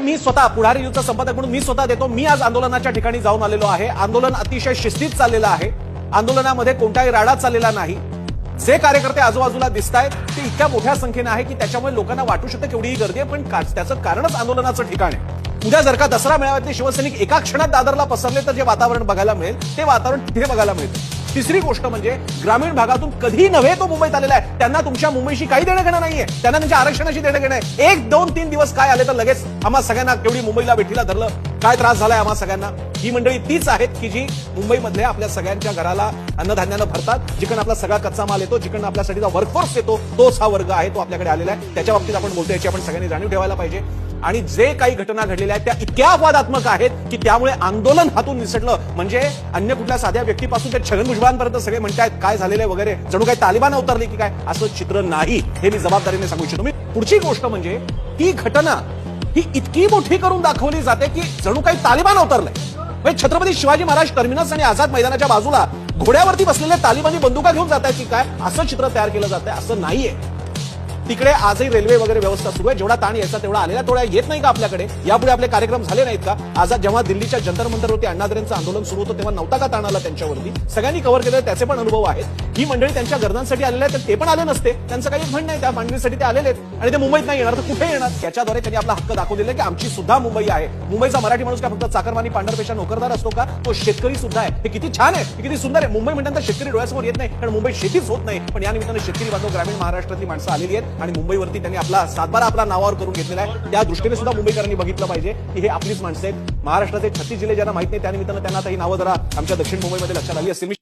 मी स्वतः पुढारी न्यूजचा संपादक म्हणून मी स्वतः देतो. मी आज आंदोलनाच्या ठिकाणी जाऊन आलेलो आहे. आंदोलन अतिशय शिस्तीत चाललेलं आहे. आंदोलनामध्ये कोणताही राडा चाललेला नाही. जे कार्यकर्ते आजूबाजूला दिसत आहेत ते इतक्या मोठ्या संख्येने आहे की त्याच्यामुळे लोकांना वाटू शकतं केवढीही गर्दी आहे, पण त्याचं कारणच आंदोलनाचं ठिकाण आहे. उद्या जर का दसरा मेळाव्यातले शिवसैनिक एका क्षणात दादरला पसरले तर जे वातावरण बघायला मिळेल ते वातावरण तिथे बघायला मिळतं. तिसरी गोष्ट म्हणजे ग्रामीण भागातून कधी नव्हे तो मुंबईत आलेला आहे. त्यांना तुमच्या मुंबईशी काही देणं घेणं नाहीये. त्यांना त्यांच्या आरक्षणाशी देणं घेणं आहे. 1, 2, 3 दिवस काय आले तर लगेच आम्हा सगळ्यांना केवढी मुंबईला भेटीला धरलं, काय त्रास झालाय आम्हा सगळ्यांना. ही मंडळी तीच आहेत की जी मुंबईमधल्या आपल्या सगळ्यांच्या घराला अन्नधान्यानं भरतात. जिकडून आपला सगळा कच्चा माल येतो, जिकडून आपल्यासाठीचा वर्कफोर्स येतो, तोच हा वर्ग आहे, तो आपल्याकडे आलेला आहे. त्याच्या बाबतीत आपण बोलतो, याची आपण सगळ्यांनी जाणीव ठेवायला पाहिजे. आणि जे काही घटना घडलेल्या आहेत त्या इतक्या अपवादात्मक आहेत की त्यामुळे आंदोलन हातून निसटलं. म्हणजे अन्य कुठल्या साध्या व्यक्तीपासून ते छगन भुजबळांपर्यंत सगळे म्हणतायत काय झालेलं आहे वगैरे, जणू काही तालिबान अवतरली की काय, असं चित्र नाही. हे मी जबाबदारीने सांगू इच्छितो. मी पुढची गोष्ट म्हणजे ही घटना ही इतकी मोठी करून दाखवली जाते की जणू काही तालिबान अवतरलंय. म्हणजे छत्रपती शिवाजी महाराज टर्मिनस आणि आझाद मैदानाच्या बाजूला घोड्यावरती बसलेले तालिबानी बंदुका घेऊन जात आहेत की काय, असं चित्र तयार केलं जातंय. असं नाहीये. तिकडे आजही रेल्वे वगैरे व्यवस्था सुरू आहे. जेवढा ताण यायचा तेवढा आलेला तेवढा येत नाही का आपल्याकडे? यापुढे आपले कार्यक्रम झाले नाहीत का? आज जेव्हा दिल्लीच्या जंतर मंतरवरती अण्णाद्रेंचं आंदोलन सुरू होतं तेव्हा नव्हता का ताण आला त्यांच्यावरती? सगळ्यांनी कव्हर केलेले त्याचे पण अनुभव आहेत. ही मंडळी त्यांच्या गरजांसाठी आलेले आहेत, तर ते पण आले नसते. त्यांचं काही म्हणणं नाही, त्या मांडणीसाठी ते आलेले आहेत आणि ते मुंबईत नाही येणार तर कुठे येणार? त्याच्याद्वारे त्यांनी आपला हक्क दाखवलेला की आमची सुद्धा मुंबई आहे. मुंबईचा मराठी माणूस काय फक्त चाकरमानी पांढरपेशा नोकरदार असतो का? तो शेतकरी सुद्धा आहे. हे किती छान आहे, हे किती सुंदर आहे. मुंबई म्हणताना शेतकरी डोळ्यासमोर येत नाही, कारण मुंबईत शेतीच होत नाही. पण या निमित्तानं शेतकरी बांधव ग्रामीण महाराष्ट्रातली माणसं आलेली आहेत आणि मुंबईवरती त्यांनी आपला सातबारा आपला नावावर करून घेतलेला आहे. त्या दृष्टीने सुद्धा मुंबईकरांनी बघितलं पाहिजे की हे आपलीच माणसं आहेत. महाराष्ट्राचे 36 जिल्हे ज्यांना माहित नाही त्यानिमित्तानं त्यांना आता ही नावं जरा आमच्या दक्षिण मुंबईमध्ये लक्षात आली असतील.